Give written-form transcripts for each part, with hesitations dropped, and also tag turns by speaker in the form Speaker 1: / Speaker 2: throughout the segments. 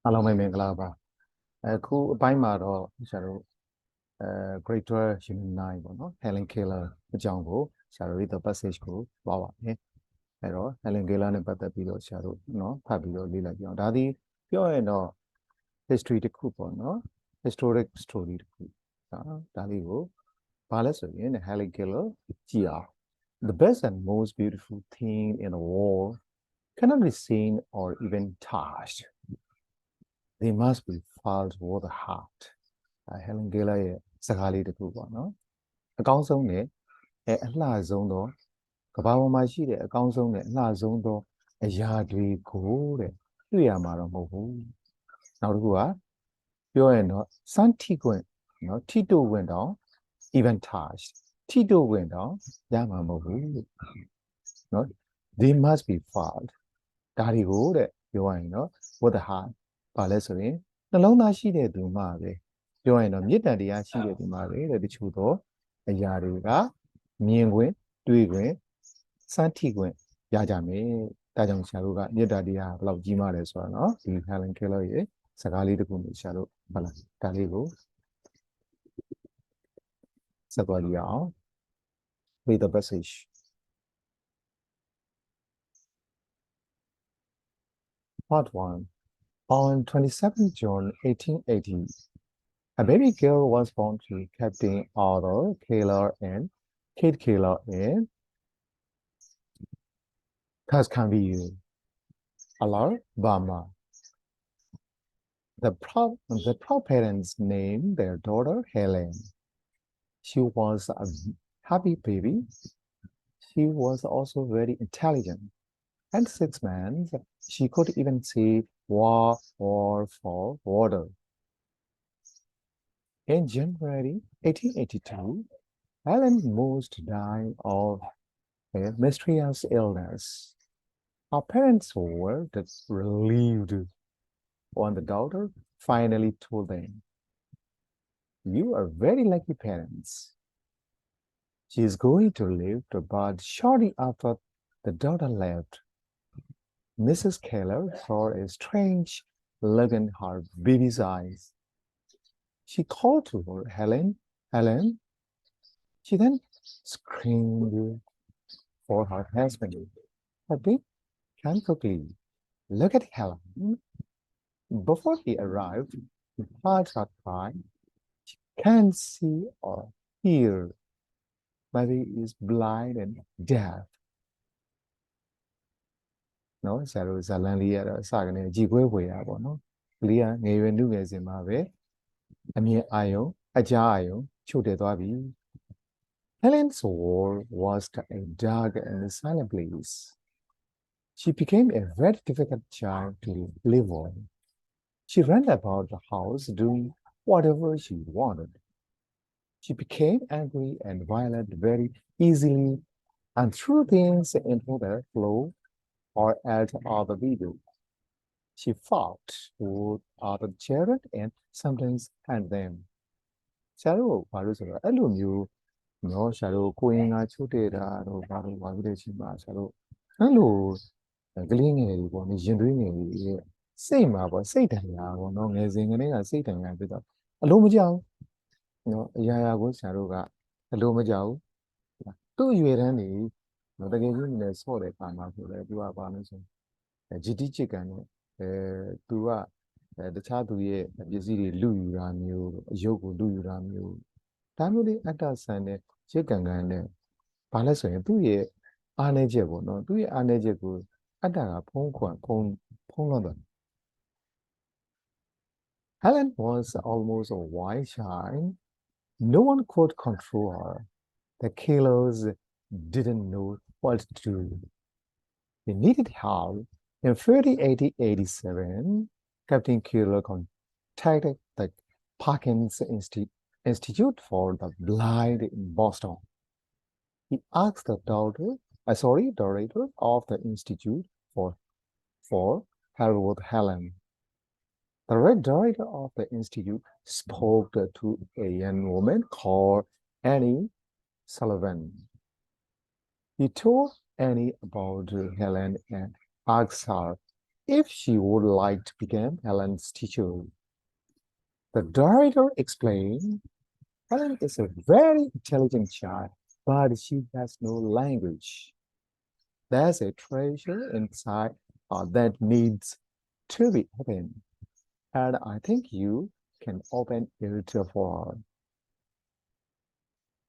Speaker 1: Hello, my Mangalaba. Cool by Maro, Shadow, Grade 12, Unit 9, no? Helen Keller, Jungle, Shadow, read the passage go, Wawa, Hero, Helen Keller, and Patapilo, Shadow, no, Pabilo, Lila, Daddy, pure no history to coupon, no? Historic story to coupon. Daddy go, Palace in Helen Keller, GR. The best and most beautiful thing in the world cannot be seen or even touched. They must be felt with the heart. Helen Keller ရဲ့စကားလေးတစ်ခုပေါ့နော်အကောင်းဆုံးနဲ့အလှဆုံးသောကမ္ဘာပေါ်မှာရှိတဲ့အကောင်းဆုံးနဲ့အလှဆုံးသောအရာတွေကိုတဲ့တွေ့ရမှာတော့မဟုတ်ဘူးနောက်တစ်ခုကပြောရင်တော့စမ်းထိခွင့်နော်ထိတို့ဝင်တော့ even touch ထိတို့ဝင်တော့ရမှာမဟုတ်ဘူးနော် they must be felt ဒါတွေကိုတဲ့ပြောရရင်နော် with the heart ပါလဲဆိုရင်နှလုံးသားရှိတဲ့သူမှပဲပြောရင်တော့မေတ္တာတရားရှိတဲ့ဒီမှာလေတဲ့တချို့တော့အရာတွေကမြင်ခွင့်တွေ့ခွင့်စမ်းထိခွင့်ရကြမယ်ဒါကြောင့်ဆရာတို့ကမေတ္တာတရားဘယ်လောက်ကြီးမားလဲဆိုတော့နော်ဒီ Helen Keller ရဲ့စကားလေးတစ်ခုမျိုးဆရာတို့ဟုတ်လားဒါလေးကိုဆက်သွားကြည့်အောင် read the passage Part 1 On 27 June 1880 a baby girl was born to Captain Arthur Keller and Kate Keller in Tuscany, Alabama. The proud parents named their daughter Helen. She was a happy baby. She was also very intelligent. At 6 months, she could even see for water. In January 1882, Helen Most died of a mysterious illness. Our parents were relieved when the doctor finally told them, "You are very lucky parents. She is going to live," but shortly after the daughter left, Mrs. Keller saw a strange look in her baby's eyes. She called to her, "Helen, Helen." She then screamed for her husband. "Hubby, come quickly. Look at Helen." Before he arrived, he heard her cry. "She can't see or hear. Baby is blind and deaf." နော်ဆရာတို့ဇာလန်လေးရတော့အစကနေကြည်ခွဲဖွယ်ရပါတော့ကလေးကငယ်ရွယ်နုငယ်စဉ်မှာပဲအမြင်အာယုံအကြားအာယုံချို့တဲ့သွားပြီ Helen's world was a dark and silent place. She became a very difficult child to live with. She ran about the house doing whatever she wanted. She became angry and violent very easily and threw things into the floor or at other people. She fought with other children and sometimes had them. ဆရာတို့ဘာလို့ဆိုတော့အဲ့လိုမျိုးနော်ဆရာတို့ကိုရင်ကချုပ်တဲ့တာတော့ဘာလို့ဖြစ်တဲ့ချိန်မှာဆရာတို့အဲ့လိုကလေးငယ်တွေပေါ့နေရင်သွေးငယ်တွေရဲ့စိတ်မှာပေါ့စိတ်တန်ရာပေါ့နော်ငယ်စဉ်ကလေးကစိတ်တန်ရာဖြစ်တော့အလုံးမကြောက်နော်အရာရာကိုဆရာတို့ကအလုံးမကြောက်သူ့အရွယ်တန်းနေနော်တကယ်ကြီးနေဆော့တဲ့ခါမှာဆိုလဲသူကဘာလို့ဆိုဂျီတီချစ်ကန်နဲ့သူကတခြားသူရဲ့ပစ္စည်းတွေလူယူတာမျိုးအယုတ်ကိုလူယူတာမျိုးဒါမျိုးလေးအတ္တဆန်တဲ့ချစ်ကန်ကန်နဲ့ဘာလဲဆိုရင်သူ့ရဲ့အားနည်းချက်ပေါ့နော်သူ့ရဲ့အားနည်းချက်ကိုအတ္တကဖုံးလွှမ်းတယ် Helen was almost a wild child. No one could control her. The killers didn't know what to do. They needed help. In February 1887, Captain Keller contacted the Parkins Institute for the Blind in Boston. He asked the director of the institute for help with Helen. The director of the institute spoke to a young woman called Annie Sullivan. He told Annie about Helen and asked her if she would like to become Helen's teacher. The director explained, Helen is a very intelligent child, but she has no language. There's a treasure inside that needs to be opened, and I think you can open it for her.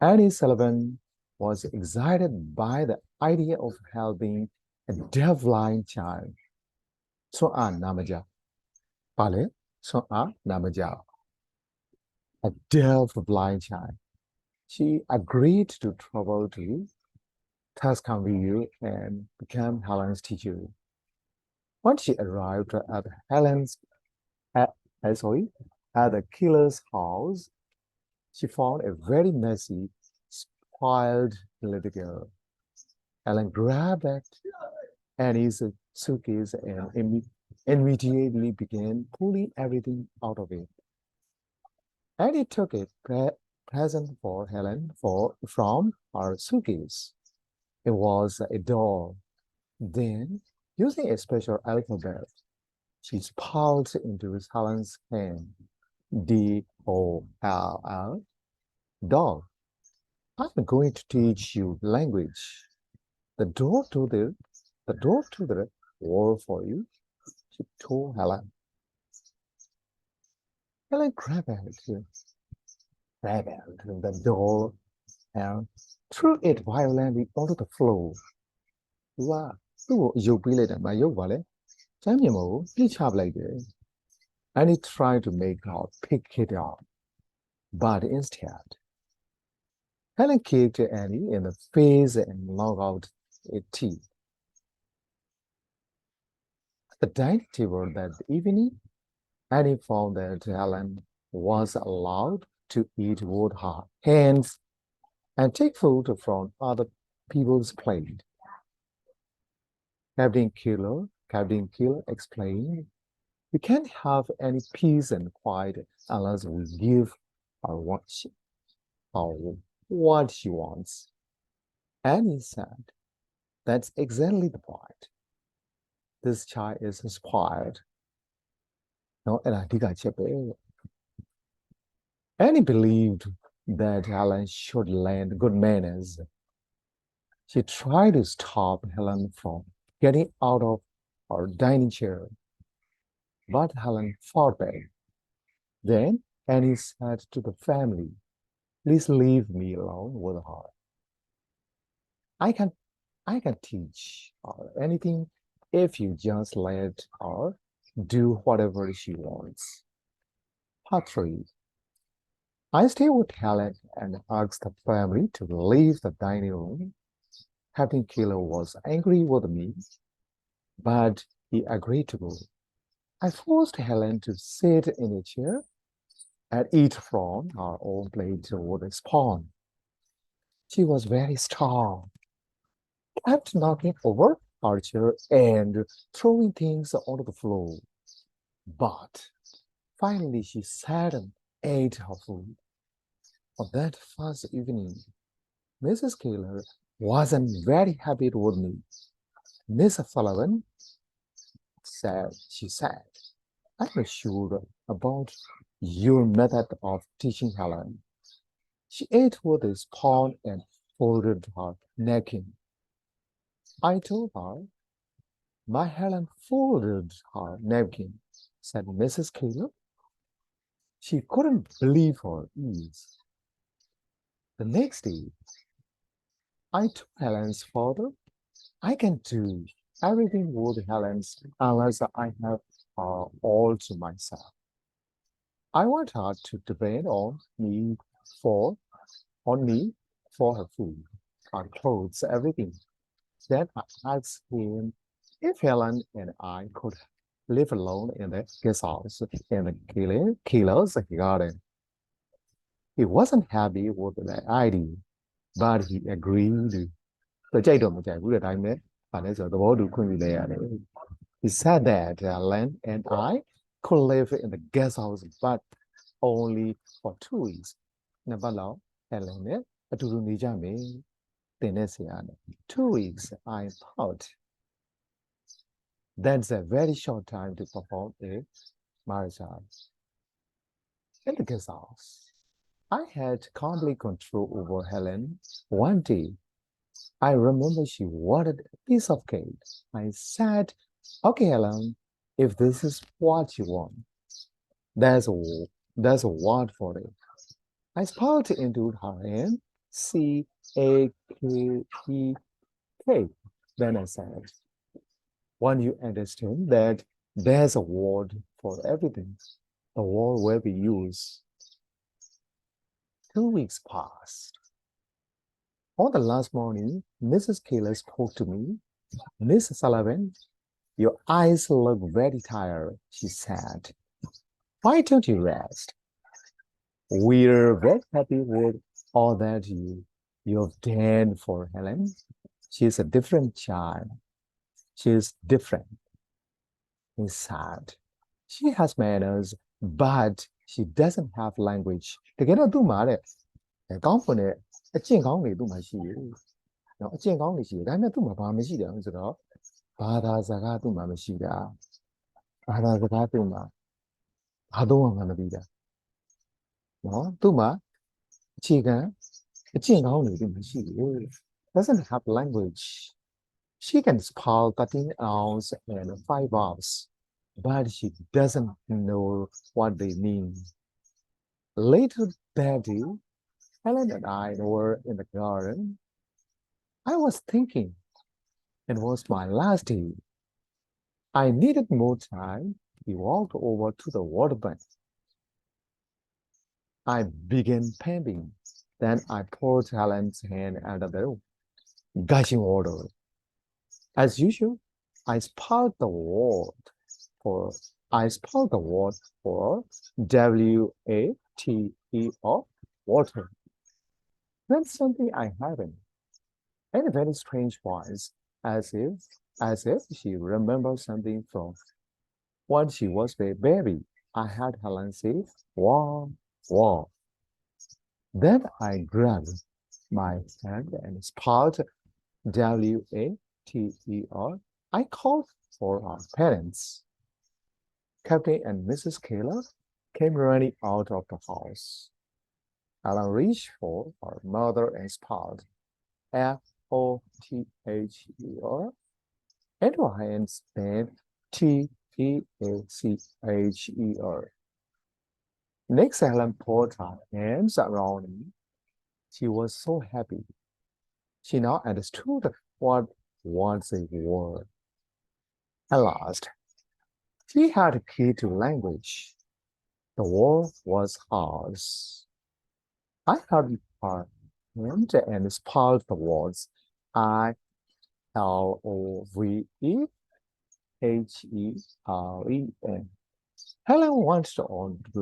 Speaker 1: Annie Sullivan was excited by the idea of helping a deaf-blind child. So Namaja. Pale, so Namaja. A deaf-blind child. She agreed to travel to Tuscany and become Helen's teacher. When she arrived at at, sorry, at the killer's house, she found a very messy, spoiled little girl. Helen grabbed at Annie's suitcase and immediately began pulling everything out of it. Annie took a present for Helen from her suitcase. It was a doll. Then, using a special alphabet, she spelled into Helen's hand. D-O-L-L, doll. I'm going to teach you language. The door to the world for you, she told Helen. Helen grabbed the door and threw it violently onto the floor. Wow, you really did my wallet. Samuel, each have like it. And he tried to make her pick it up. But instead, Helen kicked Annie in the face and knocked out a teeth. At the dining table that evening, Annie found that Helen was allowed to eat with her hands and take food from other people's plate. Captain Keller explained, we can't have any peace and quiet unless we give her what she wants. Annie said, that's exactly the point. This child is inspired. No, Annie believed that Helen should learn good manners. She tried to stop Helen from getting out of her dining chair, but Helen fought back. Then Annie said to the family, please leave me alone with her. I can teach her anything if you just let her do whatever she wants. Part 3. I stayed with Helen and asked the family to leave the dining room. Captain Keller was angry with me, but he agreed to go. I forced Helen to sit in a chair and eat from her own plate with a spoon. She was very strong, kept knocking over her chair and throwing things onto the floor. But finally, she sat and ate her food. On that first evening, Mrs. Keller wasn't very happy with me. Miss Sullivan she said, I'm not sure about your method of teaching Helen. She ate with a spoon and folded her napkin. I told her, my Helen folded her napkin, said Mrs. Keller. She couldn't believe her ears. The next day, I told Helen's father, I can do everything with Helen's unless I have her all to myself. I want her to depend on me for her food, her clothes, everything. Then I asked him if Helen and I could live alone in the guest house in the killer's garden. He wasn't happy with the idea, but he agreed. He said that Helen and I could live in the guest house, but only for 2 weeks. Helen 2 weeks, I thought. That's a very short time to perform a marathon. In the guest house, I had complete control over Helen. One day, I remember she wanted a piece of cake. I said, "Okay, Helen, if this is what you want, there's a, there's a word for it." I spelled it into her hand, C-A-K-E, cake. Then I said, "When you understand that there's a word for everything, the word will be used." 2 weeks passed. On the last morning, Mrs. Keller spoke to me. "Miss Sullivan, your eyes look very tired," she said. "Why don't you rest? We're very happy with all that you've done for Helen. She's a different child. She's different." He said. "She has manners, but she doesn't have language." တကယ်တော့သူ့မှာတဲ့ကောင်းဖွင့်တဲ့အကျင့်ကောင်းတွေသူ့မှာရှိတယ်။နော်အကျင့်ကောင်းတွေရှိတယ်။ဒါပေမဲ့သူ့မှာဘာမရှိတယ်ဆိုတော့ဘာသာစကားသူ့မှာမရှိတာ။ဘာသာစကားသူ့မှာဘာသုံးမှမသိတာ။နော်သူ့မှာအခြေခံအကျင့်ကောင်းတွေသူ့မှာရှိတယ်။ Doesn't have language. She can spell 13 ounce and 5 vowels, but she doesn't know what they mean. Later that day, Helen and I were in the garden. I was thinking it was my last day. I needed more time. We walked over to the waterbank. I began painting. Then I poured Helen's hand under the gushing water. As usual, I spelled the word for W-A-T-E-R, water. Then something I hadn't, in a very strange voice, as if she remembered something from when she was a baby. I had Helen say, "Wow, wow." Then I grabbed my hand and spelled W-A-T-E-R. I called for our parents. Captain and Mrs. Keller came running out of the house. Helen reached for her mother and spelled F-O-T-H-E-R. And her hands spelled T-E-A-C-H-E-R. Next, Helen put her hands around me. She was so happy. She now understood what was a word. At last, she had a key to language. The word was ours. I held her hand and spelled the words I-L-O-V-E-H-E-R-E-N. Helen wants to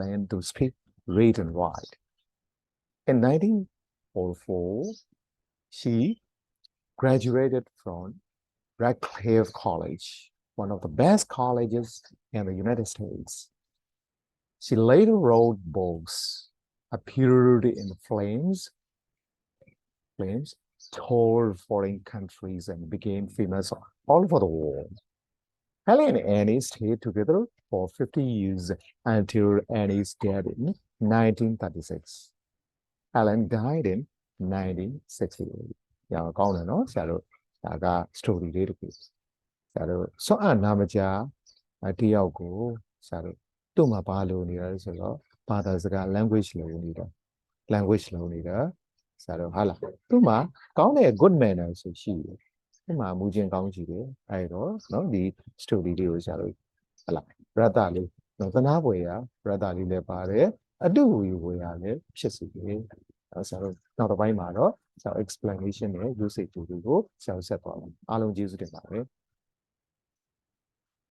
Speaker 1: learn to speak, read, and write. In 1904, she graduated from Radcliffe College, one of the best colleges in the United States. She later wrote books, appeared in Flames, toured foreign countries, and became famous all over the world. Helen and Annie stayed together for 50 years until Annie's death in 1936. Helen died in 1968. ရအောင်ကောင်းတယ်နော်ဆရာတို့ဒါက story လေးတစ်ခုဆရာတို့စွန့်အနာမကြာတယောက်ကိုဆရာတို့သူ့မှာဘာလို့နေရလဲဆိုတော့ဘာသာစကား language လို့နေတာဆရာတို့ဟာလားသူ့မှာကောင်းတဲ့ good manner ဆိုရှိတယ်သူ့မှာမူချင်းကောင်းရှိတယ်အဲ့တော့နော်ဒီ story လေးကိုဆရာတို့ဟာလား brother လေးနော်သနာပွေရ brother လေးလည်းပါတယ်အတူယူဝေရလည်းဖြစ်စီတယ်ဆရာတို့နောက်တစ်ပိုင်းမှာတော့ဆရာ explanation နဲ့ usage တွေကိုဆရာဆက်သွားပါအားလုံးကျေးဇူးတင်ပါတယ်